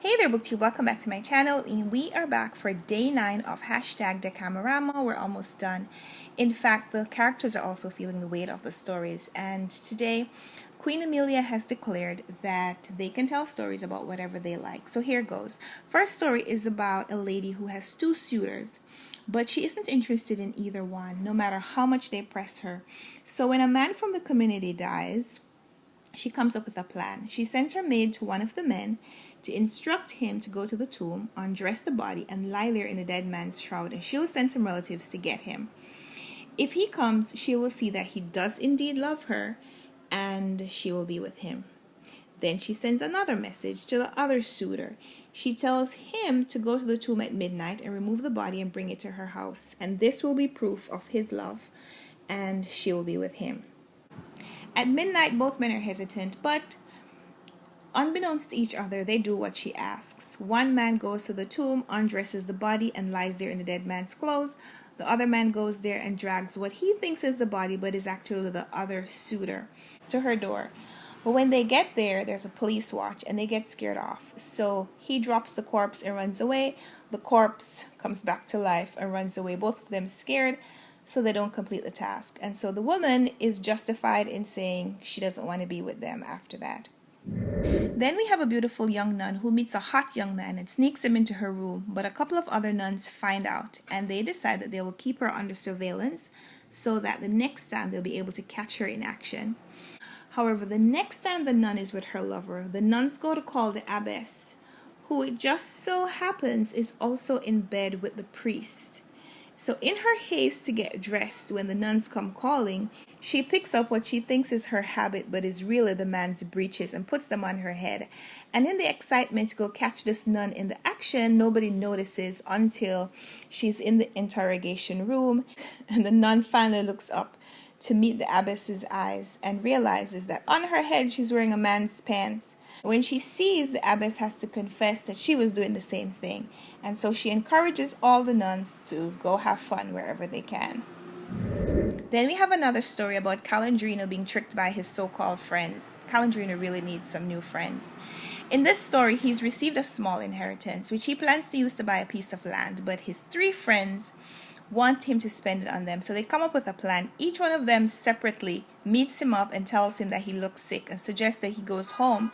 Hey there, BookTube. Welcome back to my channel. And we are back for day 9 of hashtag DECAMORAMA. We're almost done. In fact, the characters are also feeling the weight of the stories. And today, Queen Amelia has declared that they can tell stories about whatever they like. So here goes. First story is about a lady who has 2 suitors, but she isn't interested in either one, no matter how much they press her. So when a man from the community dies, she comes up with a plan. She sends her maid to one of the men to instruct him to go to the tomb, undress the body, and lie there in the dead man's shroud, and she'll send some relatives to get him. If he comes, she will see that he does indeed love her, and she will be with him. Then she sends another message to the other suitor. She tells him to go to the tomb at midnight and remove the body and bring it to her house, and this will be proof of his love, and she will be with him. At midnight, both men are hesitant, but unbeknownst to each other, they do what she asks. One man goes to the tomb, undresses the body, and lies there in the dead man's clothes. The other man goes there and drags what he thinks is the body, but is actually the other suitor, to her door. But when they get there, there's a police watch, and they get scared off. So he drops the corpse and runs away. The corpse comes back to life and runs away, both of them scared, so they don't complete the task. And so the woman is justified in saying she doesn't want to be with them after that. Then we have a beautiful young nun who meets a hot young man and sneaks him into her room, but a couple of other nuns find out, and they decide that they will keep her under surveillance so that the next time they'll be able to catch her in action. However, the next time the nun is with her lover, the nuns go to call the abbess, who it just so happens is also in bed with the priest. So in her haste to get dressed when the nuns come calling, she picks up what she thinks is her habit but is really the man's breeches and puts them on her head. And in the excitement to go catch this nun in the action, nobody notices until she's in the interrogation room, and the nun finally looks up to meet the abbess's eyes and realizes that on her head she's wearing a man's pants. When she sees, the abbess has to confess that she was doing the same thing, and so she encourages all the nuns to go have fun wherever they can. Then we have another story about Calin being tricked by his so-called friends. Calin really needs some new friends. In this story, he's received a small inheritance, which he plans to use to buy a piece of land, but his 3 friends want him to spend it on them. So they come up with a plan. Each one of them separately meets him up and tells him that he looks sick and suggests that he goes home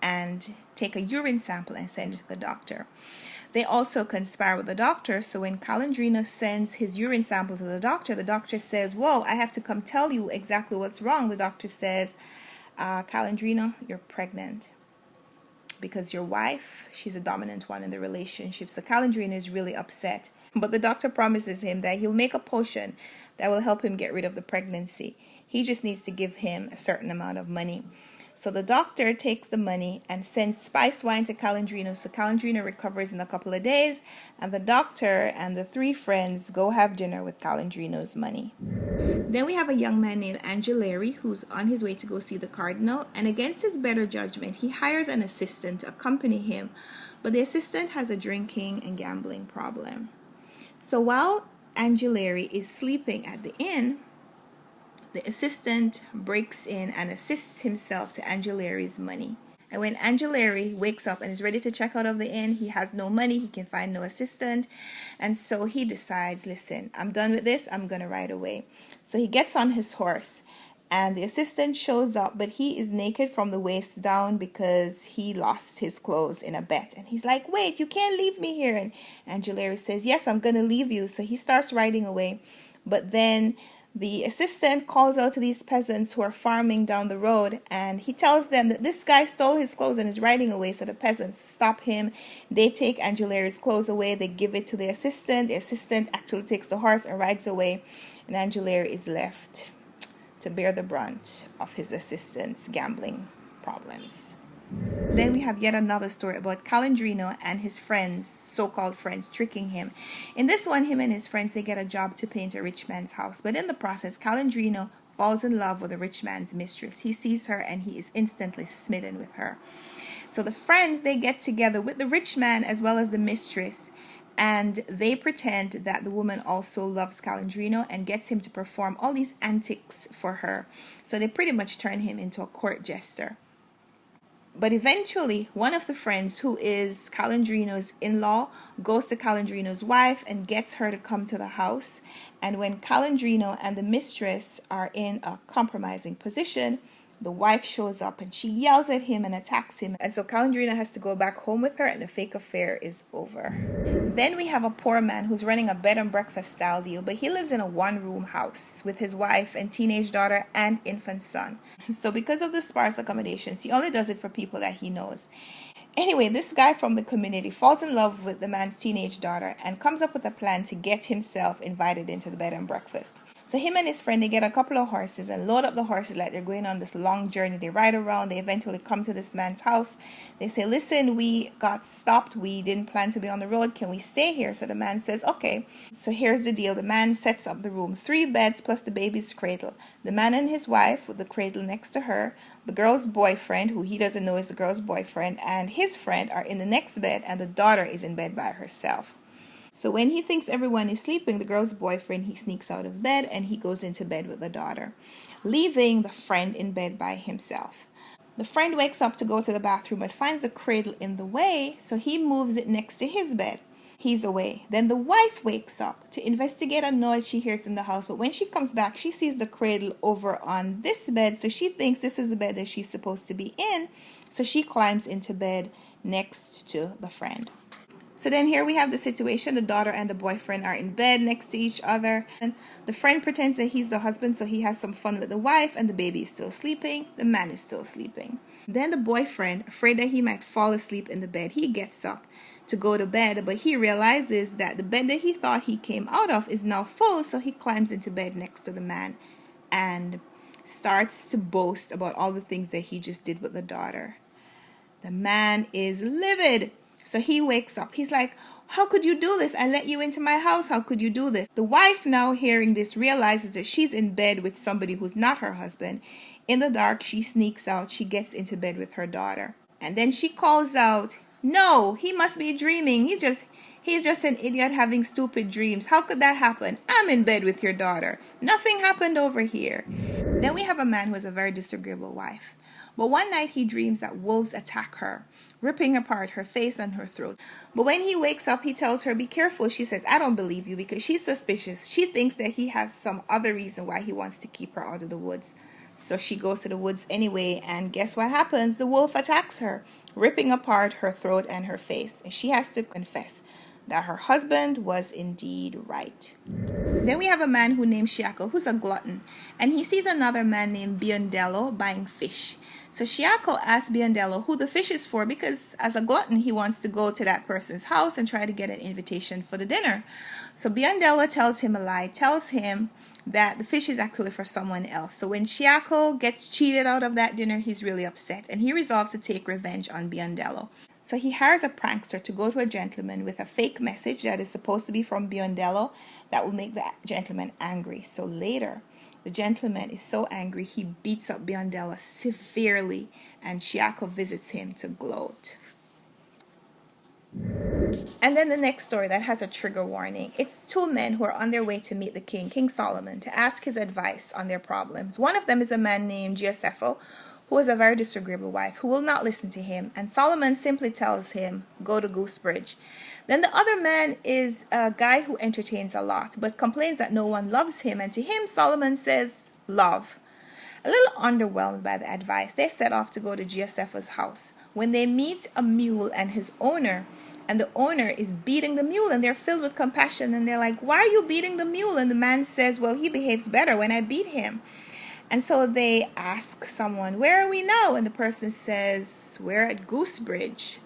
and take a urine sample and send it to the doctor. They also conspire with the doctor, so when Calin sends his urine sample to the doctor says, "Whoa, I have to come tell you exactly what's wrong." The doctor says, "Calin, you're pregnant." Because your wife, she's a dominant one in the relationship. So Calin is really upset. But the doctor promises him that he'll make a potion that will help him get rid of the pregnancy. He just needs to give him a certain amount of money. So the doctor takes the money and sends spice wine to Calin. So Calin recovers in a couple of days, and the doctor and the 3 friends go have dinner with Calin money. Then we have a young man named Angelari who's on his way to go see the cardinal, and against his better judgment, he hires an assistant to accompany him, but the assistant has a drinking and gambling problem. So while Angelari is sleeping at the inn, the assistant breaks in and assists himself to Angelari's money. And when Angelari wakes up and is ready to check out of the inn, he has no money, he can find no assistant, and so he decides, listen, I'm done with this, I'm going to ride away. So he gets on his horse, and the assistant shows up, but he is naked from the waist down because he lost his clothes in a bet. And he's like, "Wait, you can't leave me here." And Angelari says, "Yes, I'm going to leave you." So he starts riding away, but then the assistant calls out to these peasants who are farming down the road, and he tells them that this guy stole his clothes and is riding away. So the peasants stop him. They take Angelari's clothes away. They give it to the assistant. The assistant actually takes the horse and rides away, and Angelari is left to bear the brunt of his assistant's gambling problems. Then we have yet another story about Calin and his friends, so-called friends, tricking him. In this one, him and his friends, they get a job to paint a rich man's house. But in the process, Calin falls in love with the rich man's mistress. He sees her and he is instantly smitten with her. So the friends, they get together with the rich man as well as the mistress, and they pretend that the woman also loves Calin and gets him to perform all these antics for her. So they pretty much turn him into a court jester. But eventually, one of the friends, who is Calendrino's in-law, goes to Calendrino's wife and gets her to come to the house. And when Calendrino and the mistress are in a compromising position, the wife shows up and she yells at him and attacks him. And so Calendrino has to go back home with her and the fake affair is over. Then we have a poor man who's running a bed and breakfast style deal, but he lives in a one-room house with his wife and teenage daughter and infant son. So because of the sparse accommodations, he only does it for people that he knows. Anyway, this guy from the community falls in love with the man's teenage daughter and comes up with a plan to get himself invited into the bed and breakfast. So him and his friend, they get a couple of horses and load up the horses like they're going on this long journey. They ride around. They eventually come to this man's house. They say, listen, we got stopped. We didn't plan to be on the road. Can we stay here? So the man says, okay. So here's the deal. The man sets up the room. 3 beds plus the baby's cradle. The man and his wife with the cradle next to her. The girl's boyfriend, who he doesn't know is the girl's boyfriend, and his friend are in the next bed, and the daughter is in bed by herself. So when he thinks everyone is sleeping, the girl's boyfriend, he sneaks out of bed and he goes into bed with the daughter, leaving the friend in bed by himself. The friend wakes up to go to the bathroom but finds the cradle in the way, so he moves it next to his bed. He's away. Then the wife wakes up to investigate a noise she hears in the house, but when she comes back, she sees the cradle over on this bed, so she thinks this is the bed that she's supposed to be in, so she climbs into bed next to the friend. So then here we have the situation. The daughter and the boyfriend are in bed next to each other. And the friend pretends that he's the husband, so he has some fun with the wife, and the baby is still sleeping. The man is still sleeping. Then the boyfriend, afraid that he might fall asleep in the bed, he gets up to go to bed, but he realizes that the bed that he thought he came out of is now full, so he climbs into bed next to the man and starts to boast about all the things that he just did with the daughter. The man is livid. So he wakes up. He's like, how could you do this? I let you into my house. How could you do this? The wife, now hearing this, realizes that she's in bed with somebody who's not her husband. In the dark, she sneaks out. She gets into bed with her daughter. And then she calls out, no, he must be dreaming. He's just an idiot having stupid dreams. How could that happen? I'm in bed with your daughter. Nothing happened over here. Then we have a man who has a very disagreeable wife. But one night he dreams that wolves attack her, ripping apart her face and her throat. But when he wakes up, he tells her, be careful. She says, I don't believe you, because she's suspicious. She thinks that he has some other reason why he wants to keep her out of the woods. So she goes to the woods anyway, and guess what happens? The wolf attacks her, ripping apart her throat and her face. And she has to confess that her husband was indeed right. Then we have a man who named Chiako, who's a glutton, and he sees another man named Biondello buying fish. So Chiako asks Biondello who the fish is for, because as a glutton, he wants to go to that person's house and try to get an invitation for the dinner. So Biondello tells him a lie, tells him that the fish is actually for someone else. So when Chiako gets cheated out of that dinner, he's really upset, and he resolves to take revenge on Biondello. So he hires a prankster to go to a gentleman with a fake message that is supposed to be from Biondello that will make the gentleman angry. So later, the gentleman is so angry, he beats up Biondello severely, and Chiako visits him to gloat. And then the next story that has a trigger warning. It's 2 men who are on their way to meet the king, King Solomon, to ask his advice on their problems. One of them is a man named Giuseppe, who has a very disagreeable wife who will not listen to him, and Solomon simply tells him, go to Goose Bridge. Then the other man is a guy who entertains a lot, but complains that no one loves him, and to him Solomon says, love. A little underwhelmed by the advice, they set off to go to Giuseppe's house. When they meet a mule and his owner, and the owner is beating the mule, and they're filled with compassion, and they're like, why are you beating the mule? And the man says, well, he behaves better when I beat him. And so they ask someone, where are we now? And the person says, we're at Goose Bridge.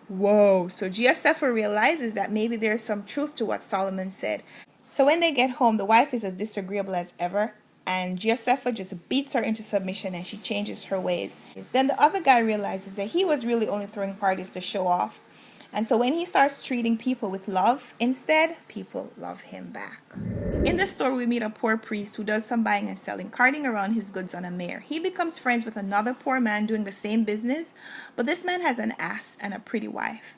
Whoa. So Giuseppe realizes that maybe there's some truth to what Solomon said. So when they get home, the wife is as disagreeable as ever, and Giuseppe just beats her into submission, and she changes her ways. Then the other guy realizes that he was really only throwing parties to show off. And so when he starts treating people with love, instead, people love him back. In this story, we meet a poor priest who does some buying and selling, carting around his goods on a mare. He becomes friends with another poor man doing the same business, but this man has an ass and a pretty wife.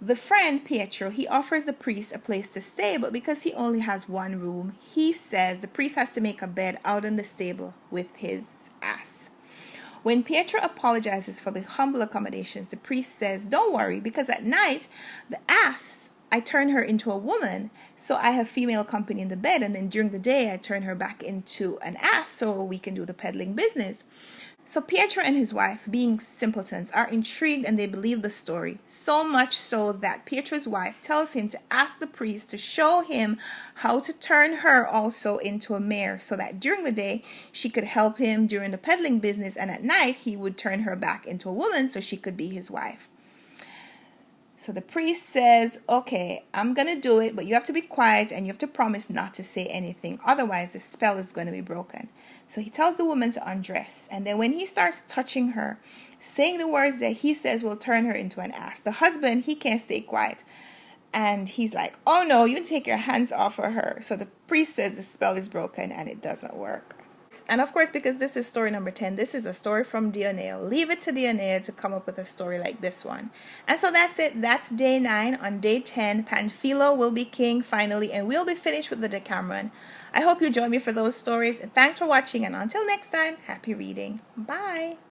The friend, Pietro, he offers the priest a place to stay, but because he only has 1 room, he says the priest has to make a bed out in the stable with his ass. When Pietro apologizes for the humble accommodations, the priest says, "Don't worry, because at night, the ass, I turn her into a woman, so I have female company in the bed, and then during the day, I turn her back into an ass so we can do the peddling business." So Pietro and his wife, being simpletons, are intrigued and they believe the story, so much so that Pietro's wife tells him to ask the priest to show him how to turn her also into a mare, so that during the day she could help him during the peddling business, and at night he would turn her back into a woman so she could be his wife. So the priest says, "Okay, I'm going to do it, but you have to be quiet and you have to promise not to say anything. Otherwise, the spell is going to be broken." So he tells the woman to undress. And then when he starts touching her, saying the words that he says will turn her into an ass, the husband, he can't stay quiet. And he's like, "Oh no, you take your hands off of her." So the priest says the spell is broken and it doesn't work. And of course, because this is story number 10, this is a story from Dioneo. Leave it to Dioneo to come up with a story like this one. And so that's it. That's day 9. On day 10, Panfilo will be king finally, and we'll be finished with the Decameron. I hope you join me for those stories. And thanks for watching, and until next time, happy reading. Bye.